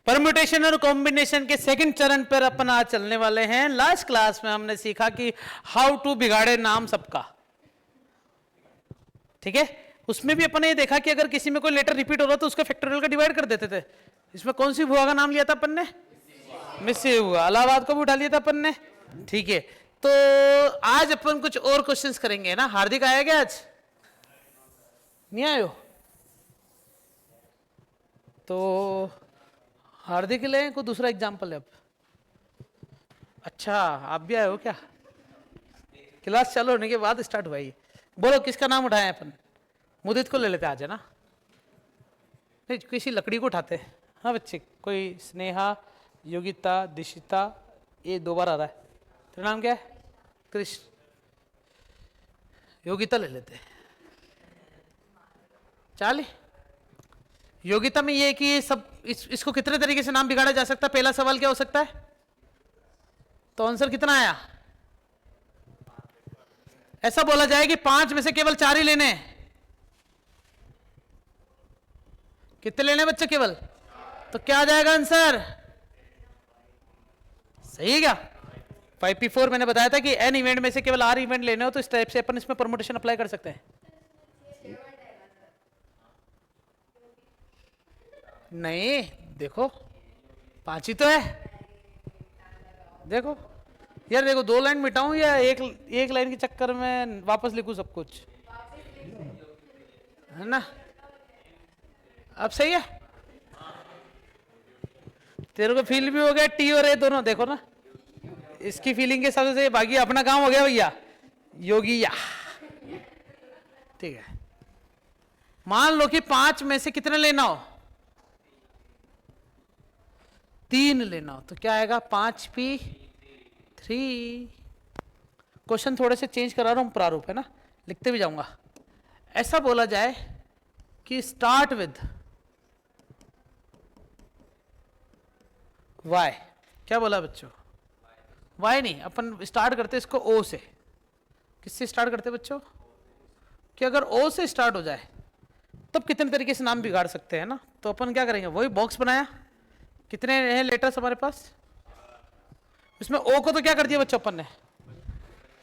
Permutation और combination के second चरण पर अपन आज चलने वाले हैं। लास्ट क्लास में हमने सीखा कि हाउ टू बिगाड़े नाम सबका, ठीक है। उसमें भी अपन ने ये देखा कि अगर किसी में कोई लेटर रिपीट हो रहा तो उसका फैक्टोरियल का डिवाइड कर देते थे। इसमें कौन सी बुआ का नाम लिया था अपन ने? मिस्सी हुआ। इलाहाबाद को भी उठा लिया था अपन ने, ठीक है। तो आज अपन कुछ और क्वेश्चंस करेंगे ना। हार्दिक आया क्या आज? नहीं आयो तो हार्दिक के लिए कोई दूसरा एग्जाम्पल है। अब अच्छा, आप भी आए हो क्या? क्लास चालू होने के बाद स्टार्ट हुआ ये। बोलो किसका नाम उठाए अपन? मुदित को ले लेते आज, है ना? नहीं, किसी लकड़ी को उठाते हैं। हाँ बच्चे, कोई स्नेहा, योगिता, दिशिता, ये दो बार आ रहा है। तेरा नाम क्या है? कृष्ण। योगिता ले लेते हैं। चाली योगिता में ये कि ये सब इसको कितने तरीके से नाम बिगाड़ा जा सकता है? पहला सवाल क्या हो सकता है? तो आंसर कितना आया? ऐसा बोला जाए कि 5 में से केवल 4 ही लेने हैं। कितने लेने बच्चे? केवल। तो क्या आ जाएगा आंसर? सही है क्या? 5P4 मैंने बताया था कि n इवेंट में से केवल R इवेंट लेने हो, तो इस टाइप से अपन इसमें परमुटेशन अप्लाई कर सकते हैं। नहीं, देखो 5 ही तो है। देखो यार, देखो 2 लाइन मिटाऊं या एक लाइन के चक्कर में वापस लिखूं सब कुछ, है ना? अब सही है? तेरे को फील भी हो गया टी और ए दोनों? देखो ना, इसकी फीलिंग के हिसाब से बाकी अपना काम हो गया भैया। योगिया, ठीक है। मान लो कि 5 में से कितने लेना हो? 3 लेना हो, तो क्या आएगा? 5P3। क्वेश्चन थोड़े से चेंज करा रहा हूं, प्रारूप है ना, लिखते भी जाऊंगा। ऐसा बोला जाए कि स्टार्ट विद y। क्या बोला बच्चों? y नहीं, अपन स्टार्ट करते इसको o से। किससे स्टार्ट करते बच्चों? कि अगर o से स्टार्ट हो जाए तब कितने तरीके से नाम बिगाड़ सकते हैं ना। तो अपन क्या करेंगे, वही बॉक्स बनाया। कितने हैं लेटर्स हमारे पास? इसमें o को तो क्या कर दिया बच्चों अपन ने?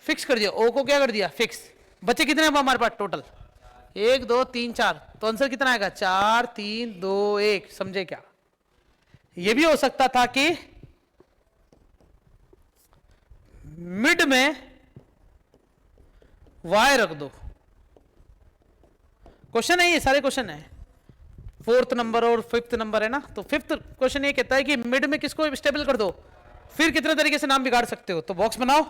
फिक्स कर दिया। o को क्या कर दिया? फिक्स। बच्चे कितने हैं हमारे पास टोटल? 1 2 3 4। तो आंसर कितना आएगा? 4 3 2 1। समझे क्या? ये भी हो सकता था कि मिड में y रख दो। क्वेश्चन है ये, सारे क्वेश्चन है। 4th नंबर और 5th नंबर है ना। तो 5th क्वेश्चन ये कहता है कि मिड में किसको स्टेबल कर दो, फिर कितने तरीके से नाम बिगाड़ सकते हो। तो बॉक्स बनाओ।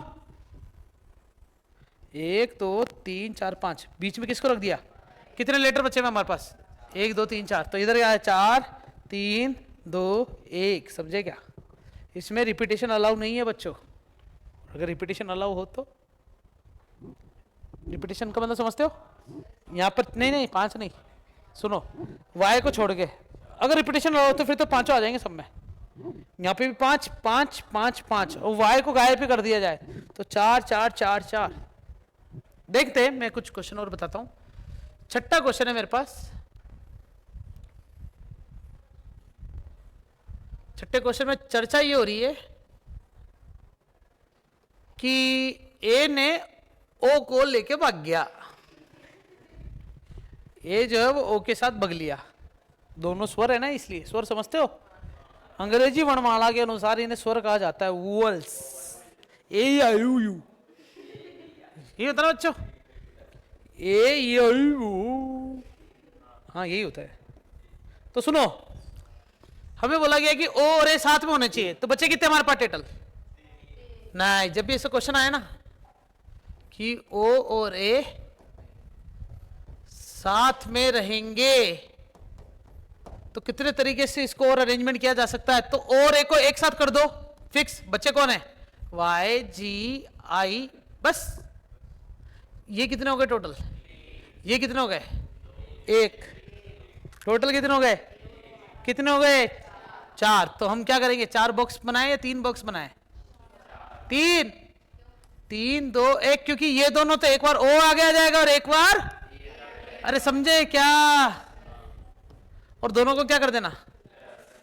1 2 3 4 5। बीच में किसको रख दिया? कितने लेटर बचे हैं हमारे पास? 1 2 3 4। तो इधर क्या है? 4 3 2 1। समझे क्या? इसमें रिपीटेशन अलाउ नहीं है बच्चों। अगर रिपीटेशन अलाउ हो तो, रिपीटेशन का मतलब समझते हो? यहां पर नहीं 5 नहीं, सुनो, y को छोड़ के अगर रिपीटेशन अलाउ हो तो फिर तो 5 आ जाएंगे सब में। यहां पे भी 5 5 5 5 और y को गायब भी कर दिया जाए तो 4 4 4 4। देखते हैं, मैं कुछ क्वेश्चन और बताता हूं। 6ठा क्वेश्चन है मेरे पास। 6ठे क्वेश्चन में चर्चा ये हो रही है कि ए ने ओ को लेके भाग गया। ए जो है वो ओ के साथ भाग लिया। दोनों स्वर है ना, इसलिए स्वर समझते हो? अंग्रेजी वर्णमाला के अनुसार इन्हें स्वर कहा जाता है, वोवल्स। ए यू यू, ये होता है बच्चों। ए यू, हाँ यही होता है। तो सुनो, हमें बोला गया कि ओ और ए साथ में होने चाहिए। तो बच्चे कितने हमारे पास टोटल? नहीं, जब भी ऐसा क्वेश्चन आया ना कि ओ और ए साथ में रहेंगे तो कितने तरीके से इसको और अरेंजमेंट किया जा सकता है। तो और ए को एक साथ कर दो, फिक्स। बच्चे कौन है? वाई जी आई, बस। ये कितने हो गए टोटल? ये कितने हो गए? 1। टोटल कितने हो गए? कितने हो गए? 4। तो हम क्या करेंगे? 4 बॉक्स बनाए या 3 बॉक्स बनाए? 3 3 2 1। क्योंकि ये दोनों तो एक बार ओ आगे आ जाएगा और एक बार, अरे समझे क्या? और दोनों को क्या कर देना?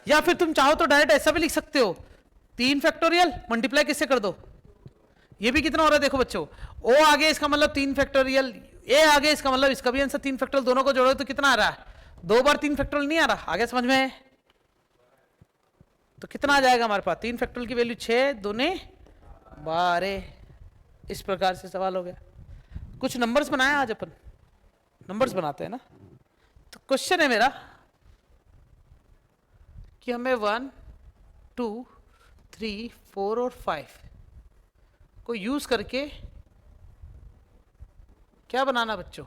या फिर तुम चाहो तो डायरेक्ट ऐसा भी लिख सकते हो, 3 फैक्टोरियल मल्टीप्लाई किससे कर दो, ये भी कितना हो रहा है देखो बच्चों, ओ आगे इसका मतलब 3 फैक्टोरियल, ए आगे इसका मतलब इसका भी आंसर 3 फैक्टोरियल, दोनों को जोड़ो तो कितना आ रहा है, 2 बार 3 फैक्टोरियल नहीं आ रहा, आगे समझ में, तो कितना आ जाएगा हमारे पास, 3 फैक्टोरियल की वैल्यू 6 दूने 12। इस प्रकार से सवाल हो गया। कुछ नंबर्स बनाए आज अपन, नंबर्स बनाते हैं ना। तो क्वेश्चन है मेरा कि हमें 1 2 3 4 और 5 को यूज करके क्या बनाना बच्चों,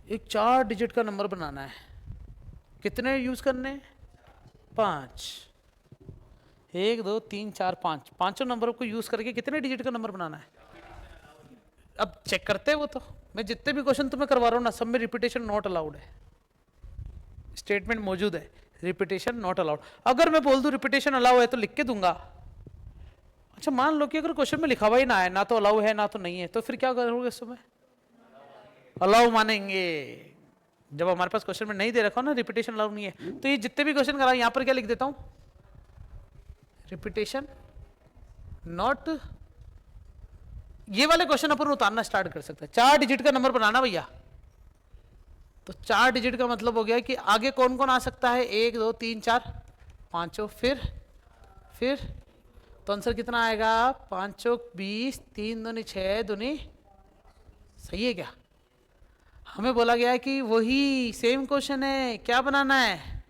एक 4 डिजिट का नंबर बनाना है। कितने यूज करने, 5, 1 2 3 4 5, पांचों नंबरों को यूज करके कितने डिजिट का नंबर बनाना है। अब चेक करते हैं वो, तो मैं जितने भी क्वेश्चन तुम्हें करवा रहा हूं ना, सब में रिपीटेशन नॉट अलाउड है, स्टेटमेंट मौजूद है, रिपीटेशन नॉट अलाउड। अगर मैं बोल दूं रिपीटेशन अलाउ है तो लिख के दूंगा। अच्छा मान लो कि अगर क्वेश्चन में लिखा हुआ ही ना है, ना तो अलाउ है ना तो नहीं है, तो फिर क्या करोगे इस समय, अलाउ मानेंगे। जब हमारे पास क्वेश्चन में नहीं दे रखा हो ना रिपीटेशन अलाउ नहीं है, तो ये जितने भी क्वेश्चन करा यहां पर क्या लिख देता हूं, रिपीटेशन नॉट। ये वाले क्वेश्चन अपन उतारना स्टार्ट कर सकते हैं। 4 डिजिट का नंबर बनाना भैया, तो 4 डिजिट का मतलब हो गया कि आगे कौन कौन आ सकता है, 1 2 3 4 पांचों, फिर तो आंसर कितना आएगा, 5 20, 3 दूनी 6 दूनी, सही है क्या। हमें बोला गया है कि वही सेम क्वेश्चन है, क्या बनाना है,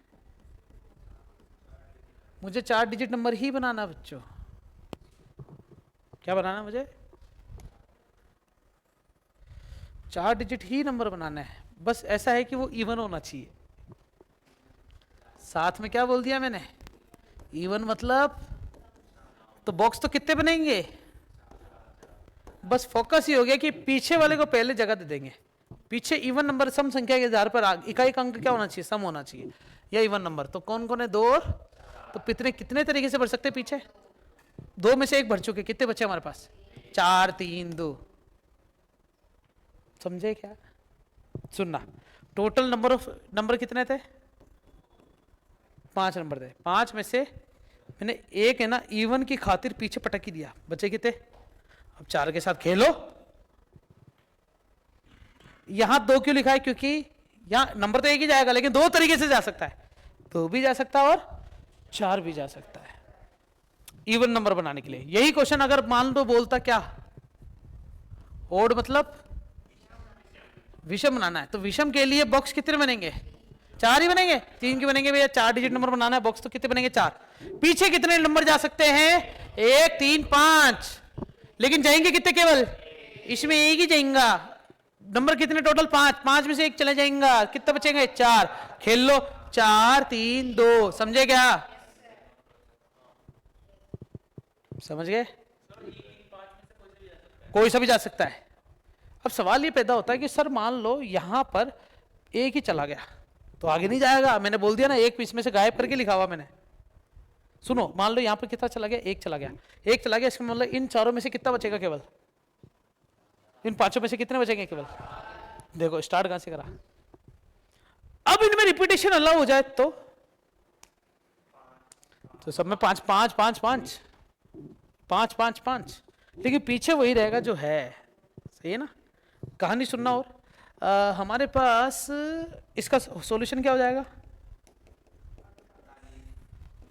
मुझे 4 डिजिट नंबर ही बनाना बच्चों। क्या बनाना मुझे, 4 डिजिट ही नंबर बनाना है। बस ऐसा है कि वो इवन होना चाहिए। साथ में क्या बोल दिया मैंने, इवन मतलब, तो बॉक्स तो कितने बनेंगे, बस फोकस ही हो गया कि पीछे वाले को पहले जगह दे देंगे। पीछे इवन नंबर सम संख्या के आधार पर इकाई अंक क्या होना चाहिए, सम होना चाहिए या इवन नंबर। तो कौन कौन है, 2 और, तो कितने तरीके से भर सकते हैं पीछे, 2 में से 1 भर चुके, कितने बचे हमारे पास, 4 3 2। समझे क्या, सुनना, टोटल नंबर कितने थे, 5 नंबर थे। 5 में से मैंने एक है ना इवन की खातिर पीछे पटक ही दिया, बचे कितने, अब 4 के साथ खेलो। यहां 2 क्यों लिखा है, क्योंकि यहां नंबर तो एक ही जाएगा लेकिन 2 तरीके से जा सकता है, 2 भी जा सकता है और 4 भी जा सकता है इवन नंबर बनाने के लिए। यही क्वेश्चन अगर मान लो बोलता क्या, ओड मतलब विषम बनाना है, तो विषम के लिए बॉक्स कितने बनेंगे, 4 ही बनेंगे, 3 के बनेंगे भैया, 4 डिजिट नंबर बनाना है बॉक्स, तो कितने बनेंगे, 4। पीछे कितने नंबर जा सकते हैं, 1 3 5, लेकिन जाएंगे कितने, केवल इसमें एक ही जाएगा। नंबर कितने टोटल, 5, 5 में से 1 चले जाएगा, कितना बचेंगे, 4। खेल लो, 4 3 2, समझे क्या, समझ गए, कोई सा भी जा सकता है। अब सवाल ये पैदा होता है कि सर मान लो यहां पर एक ही चला गया तो आगे नहीं जाएगा, मैंने बोल दिया ना, एक इसमें से गायब करके लिखा हुआ मैंने। सुनो, मान लो यहां पर कितना चला गया, एक चला गया, एक चला गया, इसका मतलब इन चारों में से कितना बचेगा, केवल इन 5 में से कितने बचेंगे केवल। देखो स्टार्ट कहां से करा, अब इनमें रिपीटेशन अलाउ हो जाए तो सब में 5 5 5 5 5 5 5, लेकिन पीछे वही रहेगा जो है, सही है ना। कहानी सुनना, और हमारे पास इसका सॉल्यूशन क्या हो जाएगा,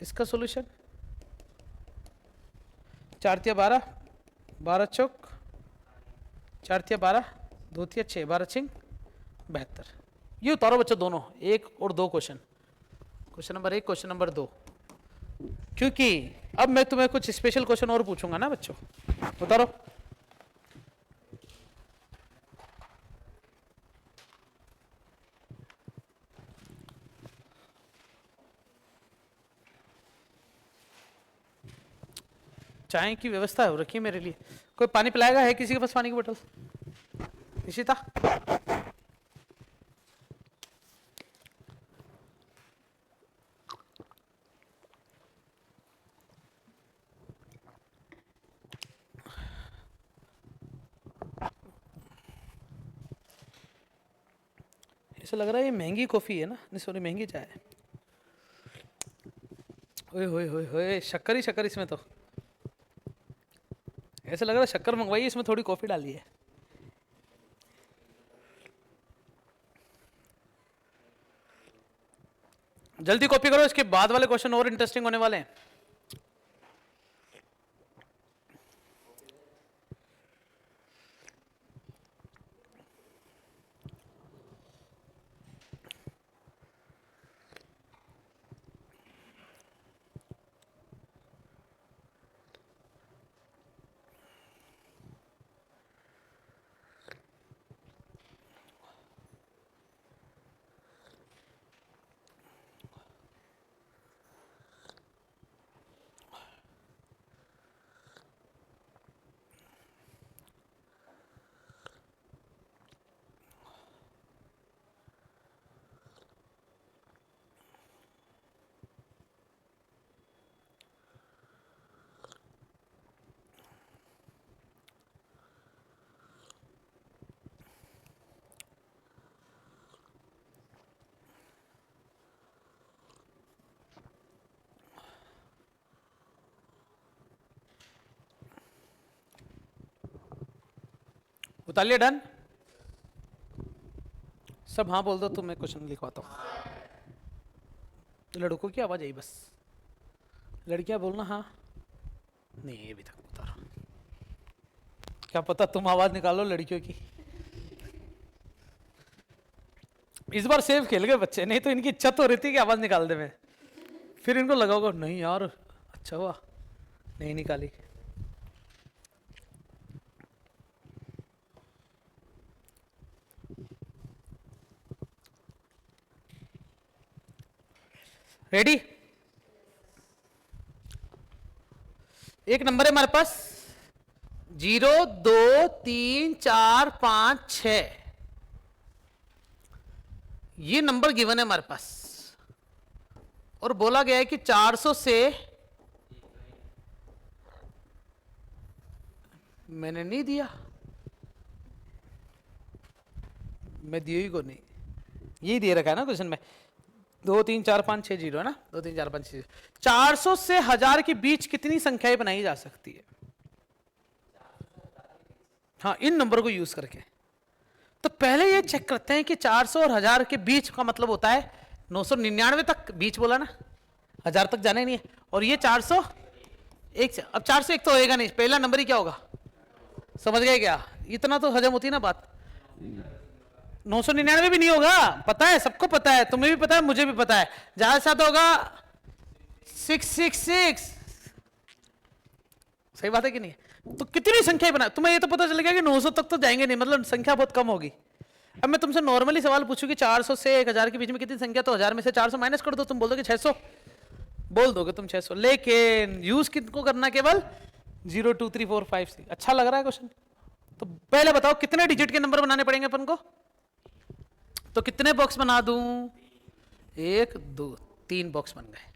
इसका सॉल्यूशन 4 तिया 12, 12 चौक 4 तिया 12, 2 तिया 6, 12 छिंग 72। ये उतारो बच्चों दोनों, 1 और 2 question, question number 1 question number 2, क्योंकि अब मैं तुम्हें कुछ स्पेशल क्वेश्चन और पूछूंगा ना बच्चों, उतारो। चाय की व्यवस्था हो रखी है मेरे लिए, कोई पानी पिलाएगा, है किसी के पास पानी की बोतल, इशिता। ऐसा लग रहा है ये महंगी कॉफी है ना, नहीं सॉरी महंगी चाय है। ओए होए होए होए, शक्कर ही शक्कर इसमें तो, ऐसे लग रहा है शक्कर मंगवाई इसमें थोड़ी कॉफी डाली है। जल्दी कॉपी करो, इसके बाद वाले क्वेश्चन और इंटरेस्टिंग होने वाले हैं। उतार लिया? डन सब? हाँ बोल दो तो मैं क्वेश्चन लिखवाता हूँ। लड़कों की आवाज आई बस, लड़कियां बोलना हाँ नहीं अभी तक उतारो। क्या पता तुम आवाज निकालो लड़कियों की। इस बार सेफ खेल गए बच्चे, नहीं तो इनकी इच्छा तो रहती कि आवाज निकाल दे मैं, फिर इनको लगा होगा नहीं यार अच्छा हुआ नहीं निकाली। रेडी? एक नंबर है हमारे पास 0 2 3 4 5 6, ये नंबर गिवन है हमारे पास और बोला गया है कि 400 से, मैंने नहीं दिया, मैं दियो ही को नहीं, यही दे रखा है ना क्वेश्चन में 2 3 4 5 6 0 है ना, 2 3 4 5 6 0। 400 से 1000 के बीच कितनी संख्याएं बनाई जा सकती है? हाँ इन नंबर को यूज करके। तो पहले ये चेक करते हैं कि 400 और 1000 के बीच का मतलब होता है 999 तक, बीच बोला ना, 1000 तक जाना ही नहीं है। और ये 401 से, अब 401 तो होएगा नहीं, पहला नंबर ही क्या होगा? समझ गए क्या? इतना तो हजम होती है ना बात। 999 भी नहीं होगा, पता है सबको, पता है, तुम्हें भी पता है, मुझे भी पता है, ज्यादा से ज्यादा होगा 666। सही बात है कि नहीं? तो कितनी संख्या बना, तुम्हें ये तो पता चलेगा कि 900 तक तो जाएंगे नहीं, मतलब संख्या बहुत कम होगी। अब मैं तुमसे नॉर्मली सवाल पूछूं कि 400 से 1000 के बीच में कितनी संख्या, तो 1000 में से 400 माइनस कर दो, तुम बोल दोगे 600, बोल दोगे तुम 600। लेकिन यूज किनको करना? केवल 0 2 3 4 5 6। अच्छा लग रहा है क्वेश्चन? तो पहले बताओ कितने डिजिट के नंबर बनाने पड़ेंगे अपन को? तो कितने बॉक्स बना दूं? 1 2 3 बॉक्स बन गए।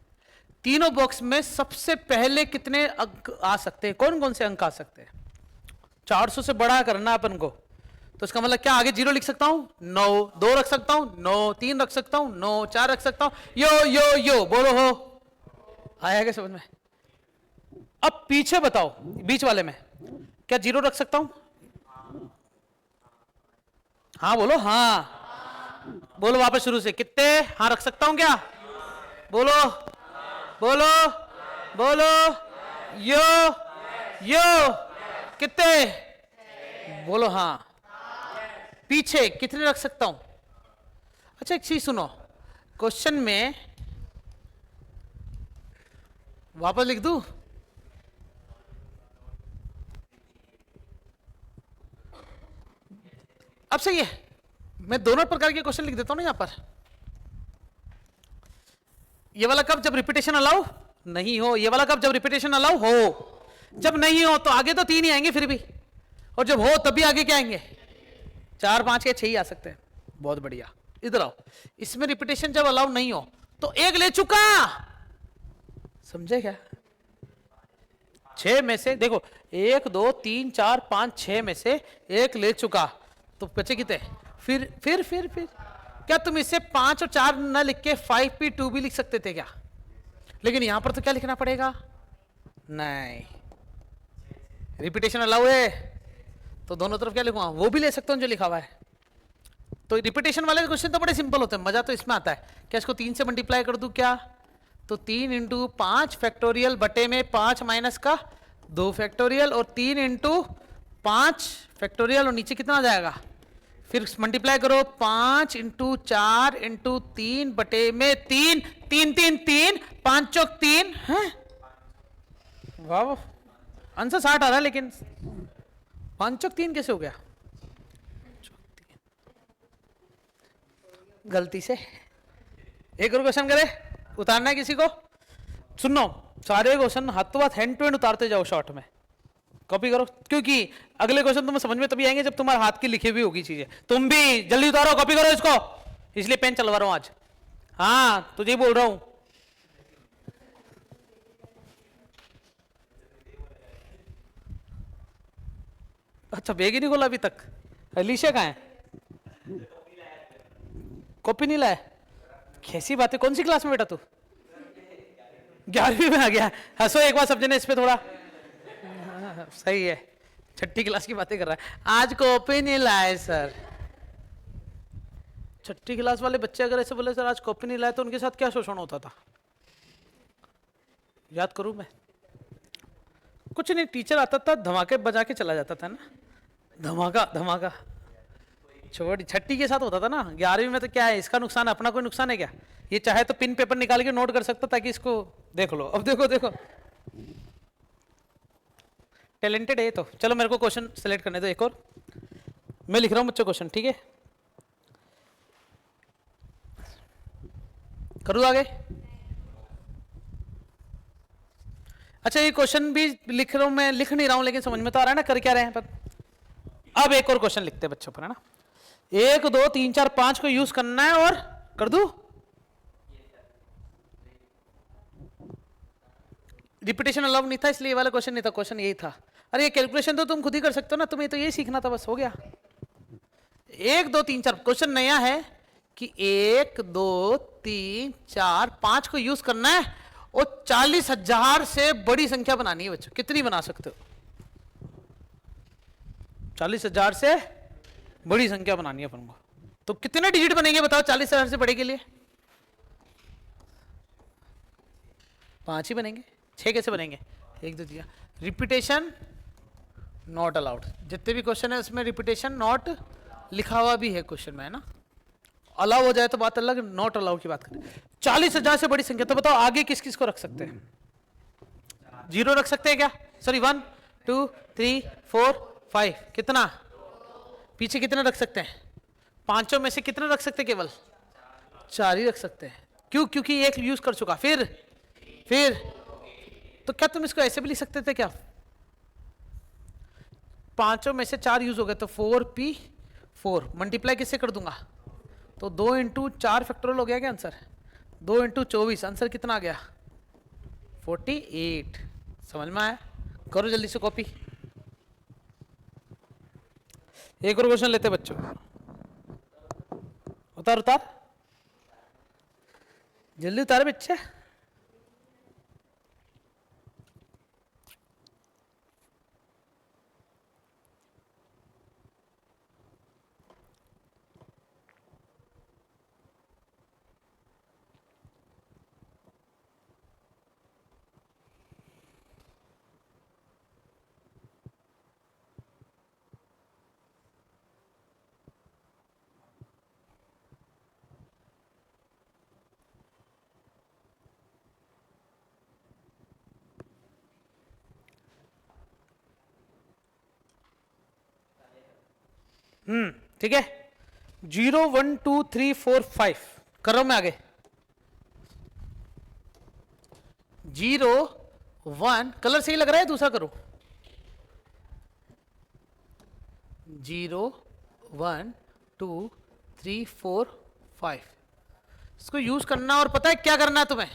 तीनों बॉक्स में सबसे पहले कितने अंक आ सकते हैं? कौन कौन से अंक आ सकते हैं? 400 से बड़ा करना अपन को, तो इसका मतलब क्या? आगे 0 लिख सकता हूं, 9 2 रख सकता हूं, 9 3 रख सकता हूं, 9 4 रख सकता हूं। यो यो यो बोलो हो, आया क्या समझ में? अब पीछे बताओ, बीच वाले में क्या 0 रख सकता हूं? हाँ बोलो, हाँ बोलो वापस शुरू से, कितने? हाँ रख सकता हूं क्या? बोलो बोलो बोलो, यो यो, कितने? बोलो हाँ। पीछे कितने रख सकता हूं? अच्छा एक चीज सुनो, क्वेश्चन में वापस लिख दूं? अब सही है, मैं दोनों प्रकार के क्वेश्चन लिख देता हूं ना यहां पर। ये वाला कब? जब रिपीटेशन अलाउ नहीं हो। ये वाला कब? जब रिपीटेशन अलाउ हो। जब नहीं हो तो आगे तो 3 ही आएंगे फिर भी, और जब हो तभी आगे क्या आएंगे? 4 5 के 6 ही आ सकते हैं। बहुत बढ़िया, इधर आओ। इसमें रिपीटेशन जब अलाउ नहीं हो तो 1 ले चुका, समझे क्या? 6 में से देखो 1 2 3 4 5 6 में से 1 ले चुका, तो बचे कितने? फिर क्या तुम इसे 5 और 4 न लिख के 5p2 भी लिख सकते थे क्या? लेकिन यहां पर तो क्या लिखना पड़ेगा, नहीं, रिपीटेशन अलाउ है तो दोनों तरफ क्या लिखूंगा, वो भी ले सकता हूं जो लिखा हुआ है। तो रिपीटेशन वाले क्वेश्चन तो बड़े सिंपल होते हैं, मजा तो इसमें आता है। क्या इसको 3 से मल्टीप्लाई कर दूं क्या, तो 3 इंटू 5 फैक्टोरियल बटे में 5 माइनस का 2 फैक्टोरियल, और 3 इंटू 5 फैक्टोरियल, और नीचे कितना आ जाएगा, फिर मल्टीप्लाई करो 5 इंटू 4 इंटू 3 बटे में 3, 3 3 3, 5 चौक 3 है, वाह आंसर 60 आ रहा है, लेकिन 5 चौक 3 कैसे हो गया, गलती से। एक और क्वेश्चन करे, उतारना है किसी को, सुनो सारे क्वेश्चन हाथों हाथ हैंड टू हैंड उतारते जाओ शॉर्ट में, कॉपी करो, क्योंकि अगले क्वेश्चन तुम्हें समझ में तभी आएंगे जब तुम्हारे हाथ की लिखी हुई होगी चीजें। तुम भी जल्दी उतारो, कॉपी करो इसको, इसलिए पेन चलवा रहा हूं आज। हाँ तुझे ही बोल रहा हूं। अच्छा बैग ही नहीं खोला अभी तक, अलीशा कहाँ है, कॉपी नहीं लाया, कैसी बात है, कौन सी क्लास में बेटा तू, 11वीं में आ गया, हंसो एक बार सब जने इस पे थोड़ा, सही है, 6ठी क्लास की बातें कर रहा है, आज कॉपी नहीं लाए सर। 6ठी क्लास वाले बच्चे अगर ऐसे बोले सर आज कॉपी नहीं लाए, तो उनके साथ क्या शोषण होता था, याद करूं मैं, कुछ नहीं, टीचर आता था धमाके बजा के चला जाता था ना, धमाका धमाका, छोटी 6ठी के साथ होता था ना, 11वीं में तो क्या है, इसका नुकसान अपना कोई नुकसान है क्या, ये चाहे तो पिन पेपर निकाल के नोट कर सकता ताकि इसको देख लो। अब देखो देखो टैलेंटेड है तो। चलो मेरे को क्वेश्चन सेलेक्ट करने दो एक और, मैं लिख रहा हूं बच्चों क्वेश्चन, ठीक है, करूँ आगे। अच्छा ये क्वेश्चन भी लिख रहा हूं मैं, लिख नहीं रहा हूं लेकिन समझ में तो आ रहा है ना कर क्या रहे हैं पर। अब एक और क्वेश्चन लिखते हैं बच्चों पर, है ना, 1 2 3 4 5 को यूज करना है, और कर दूं, रिपीटेशन अलाउ नहीं था इसलिए ये वाला क्वेश्चन नहीं था, क्वेश्चन यही था। अरे ये कैलकुलेशन तो तुम खुद ही कर सकते हो ना, तुम्हें तो ये सीखना था, बस हो गया। 1 2 3 4 क्वेश्चन नया है कि 1 2 3 4 5 को यूज करना है और 40,000 से बड़ी संख्या बनानी है बच्चों। कितनी बना सकते हो, 40,000 से बड़ी संख्या बनानी है अपन को, तो कितने डिजिट बनेंगे बताओ 40,000 से बड़े के लिए, 5 ही बनेंगे, 6 कैसे बनेंगे, 1 2 3। रिपीटेशन नॉट अलाउड, जितने भी क्वेश्चन है उसमें रिपीटेशन नॉट लिखा हुआ भी है क्वेश्चन में, है ना, अलाउ हो जाए तो बात अलग, नॉट अलाउ की बात करें। 40,000 से बड़ी संख्या, तो बताओ आगे किस किस को रख सकते हैं, 0 रख सकते हैं क्या, सॉरी 1 2 3 4 5, कितना, पीछे कितने रख सकते हैं, 5 में से कितने रख सकते हैं, केवल 4 ही रख सकते हैं, क्यों, क्योंकि एक यूज कर चुका। फिर तो क्या तुम इसको ऐसे भी लिख सकते थे क्या, 5 में से 4 यूज हो गए तो 4p4 मल्टीप्लाई किससे कर दूंगा, तो 2 इंटू 4 फैक्टोरियल हो गया क्या आंसर, 2 इंटू 24 आंसर कितना आ गया 48। समझ में आया, करो जल्दी से कॉपी। एक और क्वेश्चन लेते बच्चों, उतार उतार जल्दी उतारे बच्चे। ठीक है, 0 1 2 3 4 5 कर रहा हूं मैं आगे, 0 1 कलर सही लग रहा है, दूसरा करो, 0 1 2 3 4 5, इसको यूज करना, और पता है क्या करना है तुम्हें,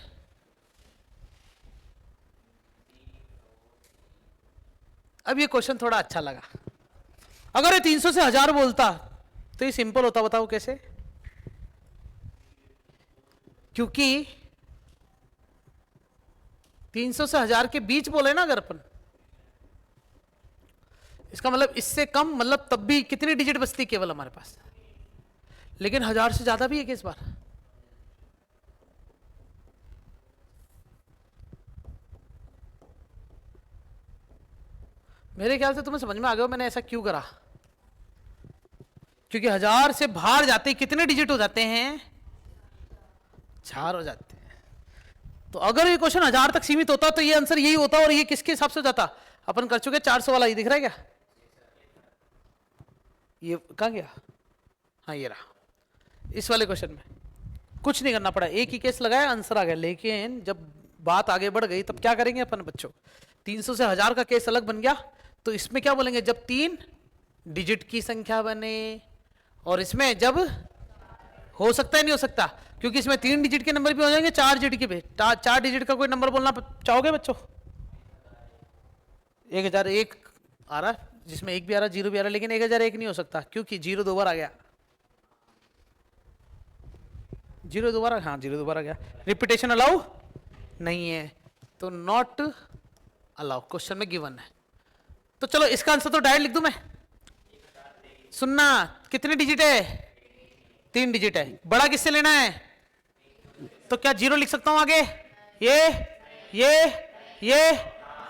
अब ये क्वेश्चन थोड़ा अच्छा लगा, अगर ये 300 से 1000 बोलता तो ये सिंपल होता, बताओ कैसे, क्योंकि 300 से 1000 के बीच बोले ना अगर अपन, इसका मतलब इससे कम, मतलब तब भी कितनी डिजिट बचती केवल हमारे पास, लेकिन 1000 से ज्यादा भी है कि इस बार। मेरे ख्याल से तुम्हें समझ में आ गया मैंने ऐसा क्यों करा, क्योंकि 1000 से बाहर जाते कितने डिजिट हो जाते हैं, 4 हो जाते हैं। तो अगर ये क्वेश्चन 1000 तक सीमित होता तो ये आंसर यही होता, और ये किसके हिसाब से हो जाता, अपन कर चुके 400 वाला, ये दिख रहा है क्या, ये कहां गया, हाँ ये रहा। इस वाले क्वेश्चन में कुछ नहीं करना पड़ा, एक ही केस लगाया आंसर आ गया। लेकिन जब बात आगे बढ़ गई तब क्या करेंगे अपन बच्चों, 300 से 1000 का केस अलग बन गया, तो इसमें क्या बोलेंगे, जब 3 डिजिट की संख्या बने, और इसमें जब हो सकता है नहीं हो सकता, क्योंकि इसमें 3 डिजिट के नंबर भी हो जाएंगे, 4 डिजिट के भी। 4 डिजिट का कोई नंबर बोलना चाहोगे बच्चों, 1001 आ रहा, जिसमें 1 भी आ रहा, 0 भी आ रहा, लेकिन 1001 नहीं हो सकता, क्योंकि 0 दो बार आ गया, 0 दोबारा, हाँ 0 दोबारा गया, रिपीटेशन अलाउ नहीं है, तो नॉट अलाउ क्वेश्चन में गिवन है। तो चलो इसका आंसर तो डायरेक्ट लिख दूं मैं, सुनना कितने डिजिट है, 3 डिजिट है, बड़ा किससे लेना है, तो क्या 0 लिख सकता हूं आगे, ये,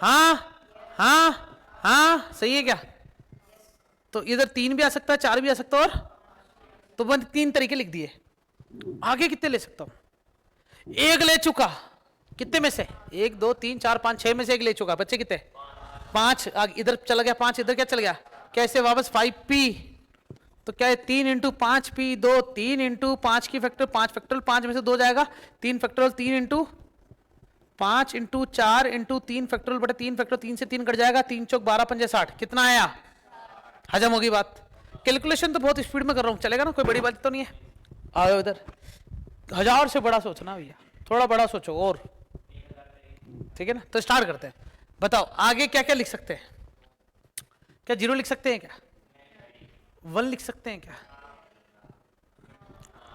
हाँ हाँ हाँ सही है क्या, तो इधर 3 भी आ सकता है, 4 भी आ सकता है, और तो मैंने 3 तरीके लिख दिए। आगे कितने ले सकता हूं, एक ले चुका, कितने में से, 1 2 3 4 5 6 में से एक ले चुका, बच्चे कितने, 5, इधर चला गया 5, इधर क्या चल गया, कैसे वापस 5p, तो क्या है 3 इंटू 5p 2, 3 इंटू 5 की फैक्टर 5 फैक्टोरियल, 5 में से 2 जाएगा, 3 factorial, 3 into 5 into 4 into 3 factorial बटे 3 फैक्टोरियल, 3 से 3 कट जाएगा, 3 चौक 12 पंजे 60, कितना आया, हजम होगी बात। कैलकुलेशन तो बहुत स्पीड में कर रहा हूं, चलेगा ना, कोई बड़ी बात तो नहीं है। आओ इधर, 1000 से बड़ा सोचना भैया, थोड़ा बड़ा सोचो, और ठीक है ना, तो स्टार्ट करते हैं। बताओ आगे क्या क्या लिख सकते हैं, क्या 0 लिख सकते हैं, क्या 1 लिख सकते हैं, क्या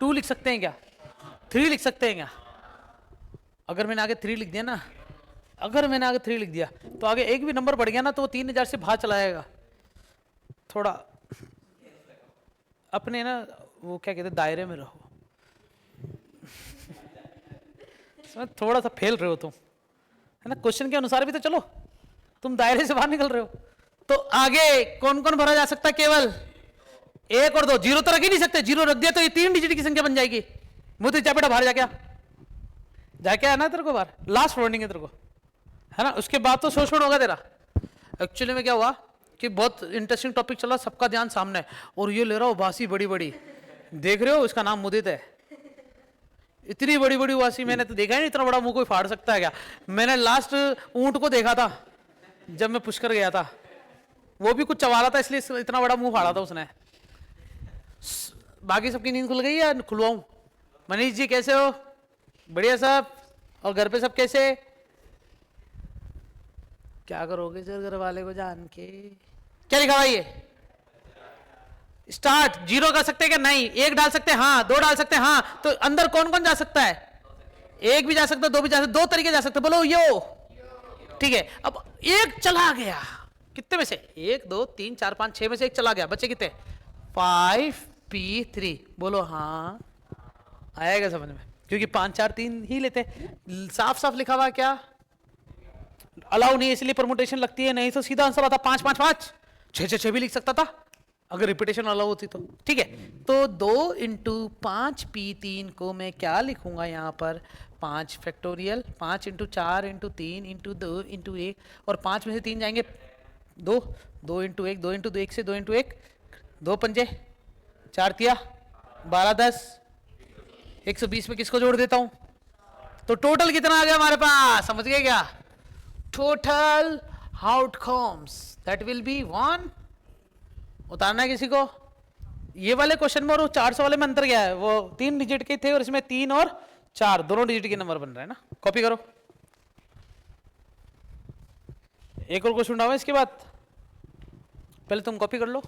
2 लिख सकते हैं, क्या 3 लिख सकते हैं, क्या, अगर मैंने आगे 3 लिख दिया ना, अगर मैंने आगे 3 लिख दिया तो आगे एक भी नंबर बढ़ गया ना, तो वो 3000 से बाहर चला जाएगा। थोड़ा अपने ना वो क्या कहते हैं, दायरे में रहो। थोड़ा सा फेल रहे हो तुम, है ना, क्वेश्चन के अनुसार भी तो चलो, तुम दायरे से बाहर निकल रहे हो। तो आगे कौन कौन भरा जा सकता है, केवल 1 और 2, 0 तो रख ही नहीं सकते, 0 रख दिया तो ये 3 डिजिट की संख्या बन जाएगी। मुझे जा बेटा बाहर जाके आना तेरे को बाहर, लास्ट वार्निंग है तेरे को, है ना, उसके बाद तो शोषण होगा तेरा। एक्चुअली में क्या हुआ कि बहुत इंटरेस्टिंग टॉपिक चला, सबका ध्यान सामने है, और ये ले रहा हो बासी बड़ी बड़ी, देख रहे हो, इसका नाम मुदित है, इतनी बड़ी बड़ी वासी मैंने तो देखा ही नहीं, इतना बड़ा मुंह कोई फाड़ सकता है क्या। मैंने लास्ट ऊंट को देखा था जब मैं पुष्कर गया था, वो भी कुछ चबाला था, इसलिए इतना बड़ा मुंह फाड़ा था उसने। बाकी सबकी नींद खुल गई या खुलवाऊं, मनीष जी कैसे हो, बढ़िया सब, और घर पे सब कैसे, क्या करोगे सर घर वाले को जान के, क्या लिखा हुआ ये, स्टार्ट 0 कर सकते हैं क्या, नहीं, 1 डाल सकते हैं, हाँ 2 डाल सकते हैं, हाँ, तो अंदर कौन कौन जा सकता है, 1 भी जा सकता है, 2 भी जा सकते, 2 तरीके जा सकते, बोलो यो, ठीक है। अब 1 चला गया, कितने में से, 1 2 3 4 5 6 में से 1 चला गया, बच्चे कितने, 5p3, बोलो हाँ, आएगा समझ में, क्योंकि 5 4 3 ही लेते, साफ साफ लिखा हुआ क्या, अलाउ नहीं है इसलिए परमुटेशन लगती है, नहीं तो सीधा आंसर आता 5 5 5, 6 6 6 भी लिख सकता था अगर रिपीटेशन अलाउ होती तो, ठीक है। तो 2 इंटू 5p3 को मैं क्या लिखूंगा यहाँ पर, 5 factorial, 5 into 4 into 3 into 2 into 1, और 5 में से 3 जाएंगे 2, 2 इंटू 1, 2 इंटू 2, 1 से 2 इंटू 1, 2 पंजे 4 तिया 12 10, 120 में किसको जोड़ देता हूं, तो टोटल कितना आ गया हमारे पास, समझ गए क्या, total outcomes that will be 1, उतारना है किसी को, ये वाले क्वेश्चन में और 400 वाले में अंतर क्या है, वो 3 डिजिट के थे और इसमें 3 और 4 दोनों डिजिट के नंबर बन रहे हैं ना। कॉपी करो, एक और क्वेश्चन उठाओ इसके बाद, पहले तुम कॉपी कर लो।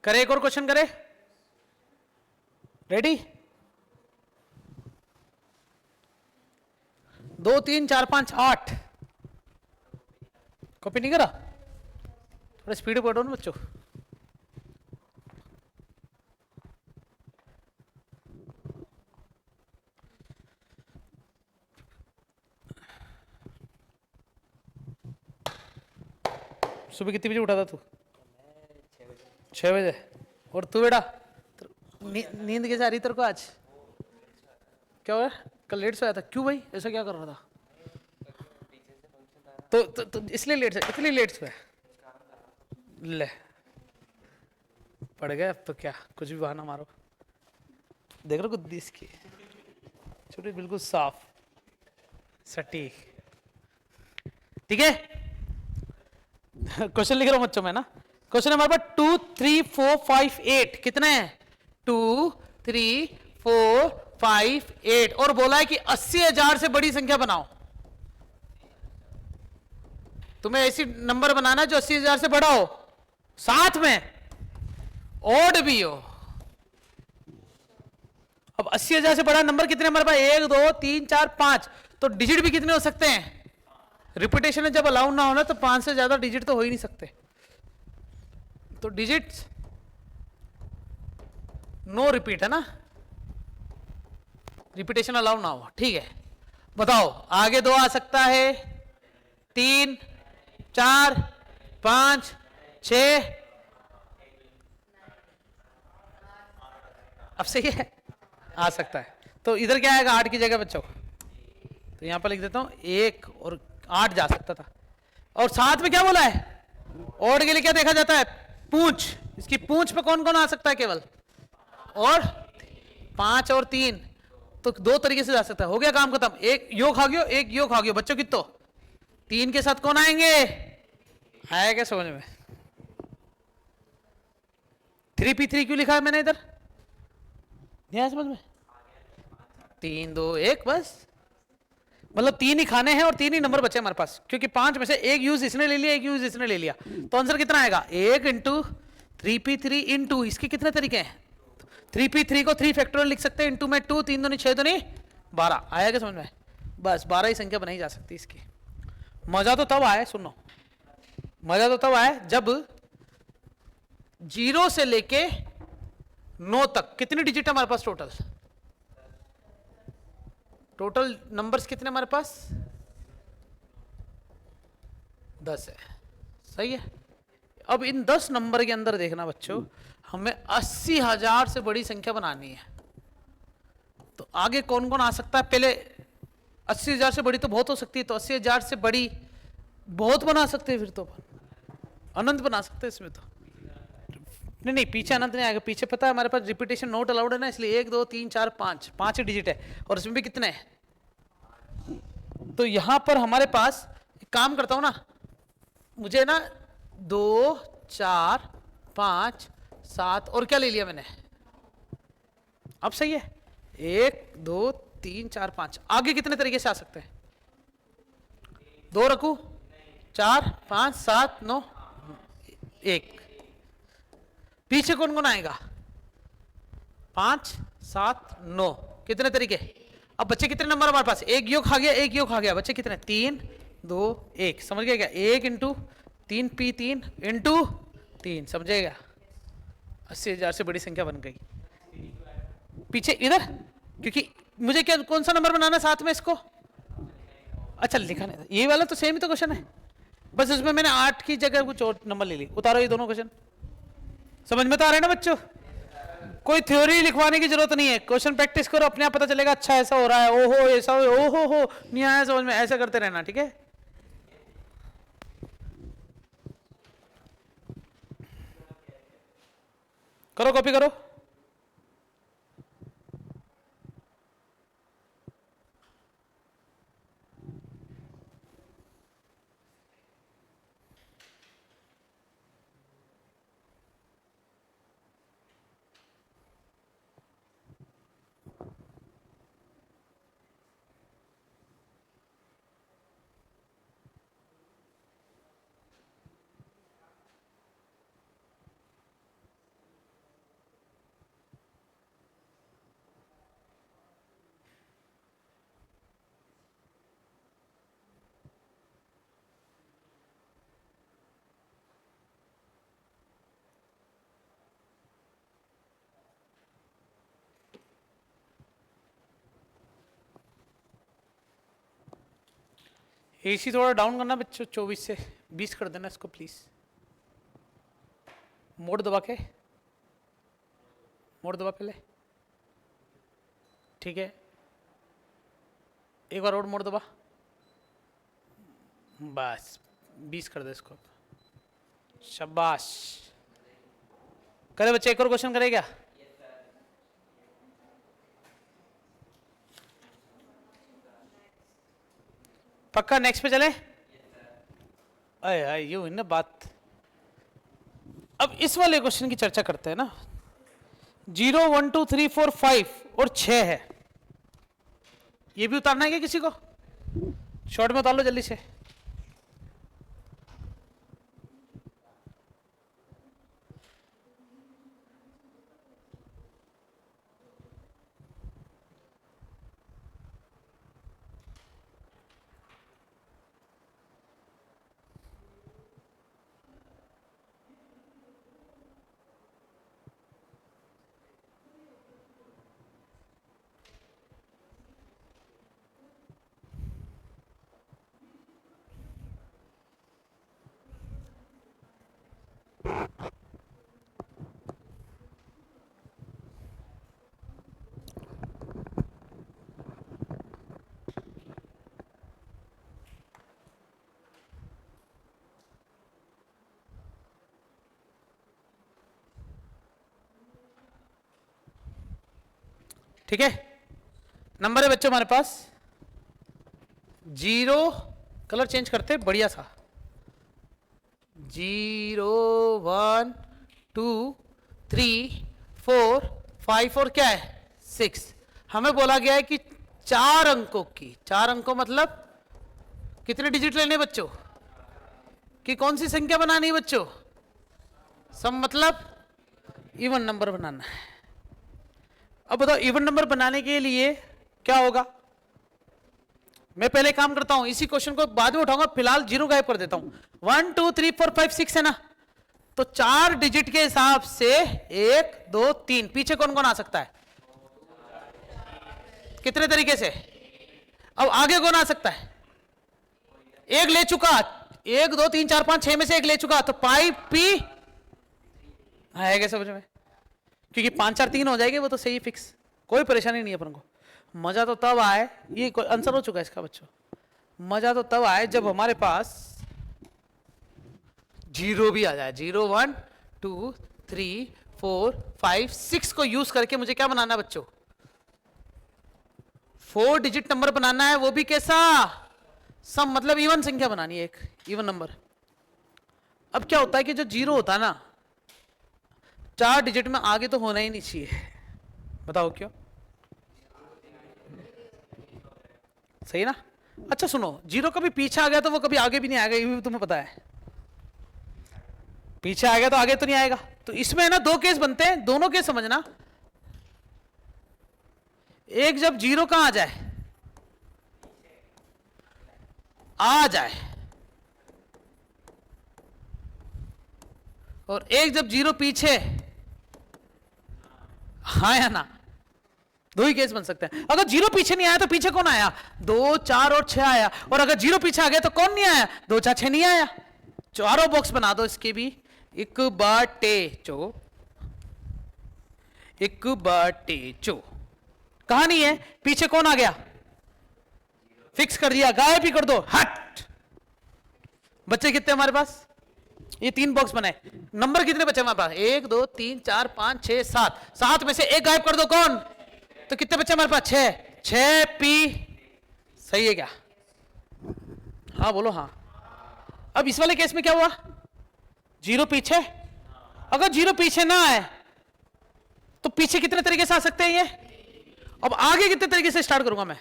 करे एक और क्वेश्चन करे, रेडी? 2 3 4 5 8 कॉपी नहीं करा? थोड़ा स्पीड पढ़ो ना बच्चों। सुबह कितने बजे उठा था तू? 6 बजे। और तू बेटा नींद कैसे आ रही तेरे को आज? क्या हुआ? कल लेट से आया था, क्यों भाई? ऐसा क्या कर रहा था? तो इसलिए लेट से, इतनी लेट से ले पड़ गए। अब तो क्या कुछ भी बहाना मारो। देख रहे गुद्दी इसकी छोटी बिल्कुल साफ सटीक, ठीक है। क्वेश्चन लिख रहा हूं बच्चों में ना। क्वेश्चन हमारे पास 2 3 4 5 8 कितने हैं? 2 3 4 5 8 और बोला है कि 80,000 से बड़ी संख्या बनाओ। तुम्हें ऐसी नंबर बनाना जो 80,000 से बड़ा हो, साथ में ओड भी हो। अब 80,000 से बड़ा नंबर कितने हमारे पास? 1 2 3 4 5। तो डिजिट भी कितने हो सकते हैं? रिपीटेशन में जब अलाउ ना होना तो 5 से ज्यादा डिजिट तो हो ही नहीं सकते। तो डिजिट नो रिपीट है ना, रिपीटेशन अलाउ ना हो, ठीक है। बताओ आगे 2 आ सकता है, 3 4 5 6। अब सही है, आ सकता है। तो इधर क्या आएगा 8 की जगह बच्चों? तो यहां पर लिख देता हूं 1 और 8 जा सकता था। और साथ में क्या बोला है? ओड के लिए क्या देखा जाता है? पूंछ। इसकी पूंछ पे कौन कौन आ सकता है केवल? और 5 और 3। तो 2 तरीके से जा सकता है। हो गया काम खत्म। एक योग खा गयो, एक योग खा गयो बच्चों। कितो 3 के साथ कौन आएंगे? आया क्या समझ में? 3p3 क्यों लिखा है मैंने इधर? नहीं आया समझ में? 3 2 1 बस, मतलब 3 ही खाने हैं और 3 ही नंबर बचे हमारे पास, क्योंकि 5 में से एक यूज इसने ले लिया, एक यूज इसने ले लिया। तो आंसर कितना आएगा? 1 इंटू 3p3 इंटू, इसके कितने तरीके हैं? 3p3 को 3 फैक्टोरियल लिख सकते हैं, इंटू में 2, 3 दूनी 6 दूनी 12। आया क्या समझ में? बस 12 ही संख्या बनाई जा सकती है इसकी। मजा तो तब आए, सुनो, मजा तो तब आए जब 0 से लेके 9 तक कितनी डिजिट है हमारे पास टोटल? टोटल नंबर्स कितने हमारे पास? 10 है, सही है। अब इन 10 नंबर के अंदर देखना बच्चों, हमें 80,000 से बड़ी संख्या बनानी है। तो आगे कौन कौन आ सकता है? पहले 80,000 से बड़ी तो बहुत हो सकती है, तो 80,000 से बड़ी बहुत बना सकते हैं, फिर तो अनंत बना सकते हैं इसमें तो। नहीं नहीं, पीछे अनंत नहीं आएगा। पीछे पता है हमारे पास रिपीटेशन नोट अलाउड है ना, इसलिए 1 2 3 4 5 5 ही डिजिट है, और इसमें भी कितने हैं? तो यहां पर हमारे पास एक काम करता हूं ना, मुझे ना 2 4 5 7 और क्या ले लिया मैंने? अब सही है। 1 2 3 4 5 आगे कितने तरीके से आ सकते हैं? 2 रखू, 4 5 7 9 1। पीछे कौन कौन आएगा? 5 7 9। कितने तरीके? अब बच्चे कितने नंबर हमारे पास? एक योग खा गया, एक योग खा गया, बच्चे कितने? 3 2 1। समझ गए क्या? 1 इंटू 3p3 इंटू 3, समझेगा? 80,000 से बड़ी संख्या बन गई। पीछे इधर, क्योंकि मुझे क्या कौन सा नंबर बनाना साथ में इसको? अच्छा लिखा नहीं, ये वाला तो सेम ही तो क्वेश्चन है, बस इसमें मैंने 8 की जगह कुछ और नंबर ले ली। उतारो ये दोनों क्वेश्चन। समझ में तो आ रहा है ना बच्चों? कोई थ्योरी लिखवाने की जरूरत नहीं है, क्वेश्चन प्रैक्टिस करो, अपने आप पता चलेगा। अच्छा ऐसा हो रहा है, ओहो ऐसा हो, ओहो हो, नहीं आया समझ में, ऐसा करते रहना, ठीक है। करो, कॉपी करो। एसी थोड़ा डाउन करना बच्चों, 24 से 20 कर देना इसको प्लीज। मोड़ दबा के, मोड़ दबा पहले, ठीक है। एक बार और मोड़ दबा, बस 20 कर दे इसको। शाबाश। करे बच्चे, एक और क्वेश्चन करे क्या? पक्का नेक्स्ट पे चले? अरे ये हुई ना बात। अब इस वाले क्वेश्चन की चर्चा करते हैं ना। 0 1 2 3 4 5 और 6 है, ये भी उतारना है क्या किसी को? शॉर्ट में उतार लो जल्दी से। ठीक है, नंबर है बच्चों हमारे पास 0, कलर चेंज करते बढ़िया सा। 0 1 2 3 4 5 और क्या है 6। हमें बोला गया है कि 4 अंकों की, 4 अंकों मतलब कितने डिजिट लेने बच्चों कि कौन सी संख्या बनानी है बच्चों? सम मतलब इवन नंबर बनाना है। अब बताओ इवन नंबर बनाने के लिए क्या होगा? मैं पहले काम करता हूं, इसी क्वेश्चन को बाद में उठाऊंगा, फिलहाल 0 गायब कर देता हूं। 1 2 3 4 5 6 है ना, तो 4 डिजिट के हिसाब से 1 2 3, पीछे कौन कौन आ सकता है? कितने तरीके से? अब आगे कौन आ सकता है? एक ले चुका, 1 2 3 4 5 6 में से एक ले चुका, तो पाई पी आएगा समझ में? क्योंकि 5 4 3 हो जाएगी, वो तो सही फिक्स, कोई परेशानी नहीं है अपन को। मजा तो तब आए, ये आंसर हो चुका है इसका बच्चों। मजा तो तब आए जब हमारे पास 0 भी आ जाए। 0 1 2 3 4 5 6 को यूज करके मुझे क्या बनाना है बच्चों? 4 डिजिट नंबर बनाना है, वो भी कैसा? सम मतलब इवन संख्या बनानी है, एक इवन नंबर। अब क्या होता है कि जो 0 होता है ना, 4 डिजिट में आगे तो होना ही नहीं चाहिए। बताओ क्यों? सही ना? अच्छा सुनो, 0 कभी पीछे आ गया तो वो कभी आगे भी नहीं आएगा, ये भी तुम्हें पता है। पीछे आ गया तो आगे तो नहीं आएगा। तो इसमें है ना 2 केस बनते हैं, दोनों केस समझना। एक जब 0 कहां आ जाए, आ जाए, और एक जब 0 पीछे, हाँ या ना, 2 ही केस बन सकते हैं। अगर 0 पीछे नहीं आया तो पीछे कौन आया? 2 4 और 6 आया। और अगर 0 पीछे आ गया तो कौन नहीं आया? 2 4 6 नहीं आया। चारों बॉक्स बना दो इसके भी। 1 बाटे चो, 1 बाटे चो। कहां नहीं है? पीछे कौन आ गया? फिक्स कर दिया, गायब भी कर दो, हट। बच्चे कितने हमारे पास? ये 3 बॉक्स बने। नंबर कितने बचे हमारे पास? 1 2 3 4 5 6 7। 7 में से एक गायब कर दो, कौन? तो कितने बच्चे हमारे पास? 6। 6 पी सही है क्या? हाँ बोलो हाँ। अब इस वाले केस में क्या हुआ? 0 पीछे। अगर 0 पीछे ना आए तो पीछे कितने तरीके से आ सकते हैं ये? अब आगे कितने तरीके से स्टार्ट करूंगा मैं?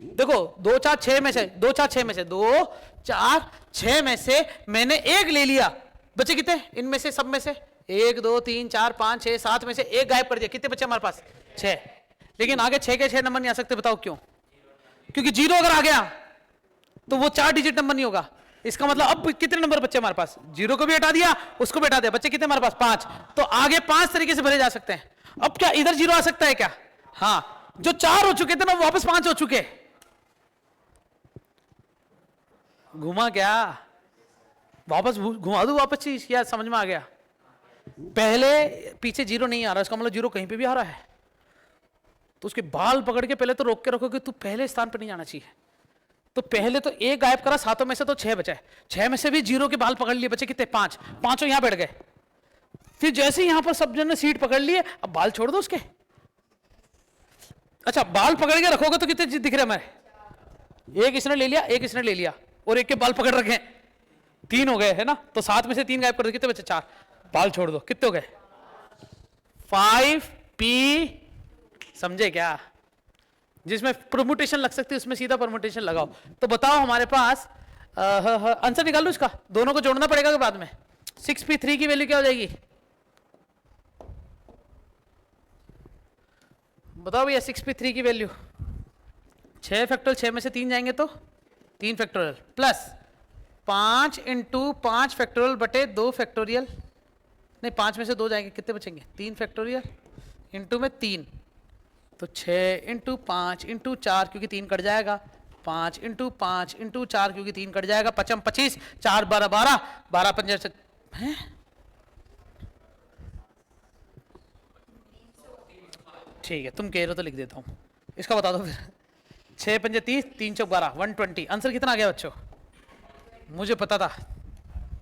देखो 2 4 6 में से 2 4 6 में से 2 4 6 में से मैंने एक ले लिया। बचे कितने इनमें से? सब में से 1 2 3 4 5 6 7 में से एक गायब कर दिया। कितने बचे हमारे पास? 6। लेकिन आगे 6 के 6 नंबर नहीं आ सकते। बताओ क्यों? क्योंकि 0 अगर आ गया तो वो 4 डिजिट नंबर नहीं होगा। इसका मतलब अब कितने नंबर बच्चे हमारे पास? 0 को भी हटा दिया, उसको भी हटा दिया। बच्चे कितने हमारे पास? 5। तो आगे 5 तरीके से भरे जा सकते हैं। अब क्या इधर 0 आ सकता है क्या? हाँ, जो 4 हो चुके थे ना वापस 5 हो चुके। घुमा क्या? वापस घुमा दूं वापस चीज, क्या समझ में आ गया? पहले पीछे जीरो नहीं आ रहा, इसका मतलब जीरो कहीं पे भी आ रहा है, तो उसके बाल पकड़ के पहले तो रोक के रखो कि तू पहले स्थान पर नहीं जाना चाहिए। तो पहले तो एक गायब करा, सातों में से तो 6 बचे, 6 में से भी जीरो के बाल पकड़ लिए, बचे कितने? 5, पांचों यहां बैठ गए। फिर जैसे ही यहां पर सब जन ने सीट पकड़ लिए, अब बाल छोड़ दो उसके। अच्छा, बाल पकड़ के रखोगे तो कितने दिख रहे हमारे? एक इसने ले लिया, एक इसने ले लिया, और एक के बाल पकड़ रखे, 3 हो गए है ना। तो 7 में से 3 गायब कर दो, कितने बचे? 4, बाल छोड़ दो, कितने हो गए? 5p। समझे क्या? जिसमें परमुटेशन लग सकती है उसमें सीधा परमुटेशन लगाओ। तो बताओ हमारे पास आंसर निकाल लो इसका, दोनों को जोड़ना पड़ेगा कि बाद में? 6p3 की वैल्यू क्या हो जाएगी? बताओ भैया, 6p3 की वैल्यू 6 फैक्टोरियल, 6 में से 3 जाएंगे तो 3 फैक्टोरियल, प्लस 5 इंटू 5 फैक्टोरियल बटे 2 फैक्टोरियल, नहीं 5 में से 2 जाएंगे, कितने बचेंगे? 3 फैक्टोरियल इंटू में 3, तो 6 इंटू 5 इंटू 4, क्योंकि 3 कट जाएगा, 5 इंटू 5 इंटू 4, क्योंकि 3 कट जाएगा, 5 25, 4 12 12, 12 पंजे हैं। ठीक है, तुम कह रहे हो तो लिख देता हूं, इसका बता दो फिर। 6 पंजे 30, 3 चौक 12, 120। आंसर कितना आ गया बच्चों? मुझे पता था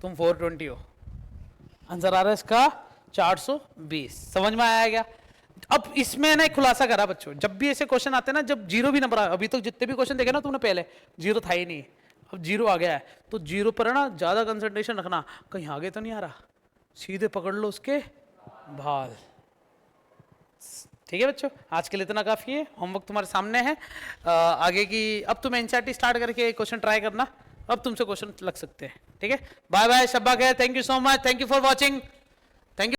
तुम 420 हो। आंसर आ रहा है इसका 420। समझ में आया क्या? अब इसमें ना एक खुलासा करा बच्चों, जब भी ऐसे क्वेश्चन आते हैं ना, जब जीरो भी नंबर, अभी तक जितने भी क्वेश्चन देखे ना तुमने, पहले जीरो था ही नहीं, अब जीरो आ गया है, तो जीरो पर ना ज्यादा कंसंट्रेशन रखना, कहीं आगे तो नहीं आ रहा, सीधे पकड़ लो उसके भाल। ठीक है बच्चों, आज के लिए इतना काफी है, होमवर्क तुम्हारे सामने है। आगे की अब तुम एनसीईआरटी स्टार्ट करके क्वेश्चन ट्राई करना, अब तुमसे क्वेश्चन लग सकते हैं। ठीक है, बाय बाय, शब्बा खैर, thank you so much, thank you for watching, thank you.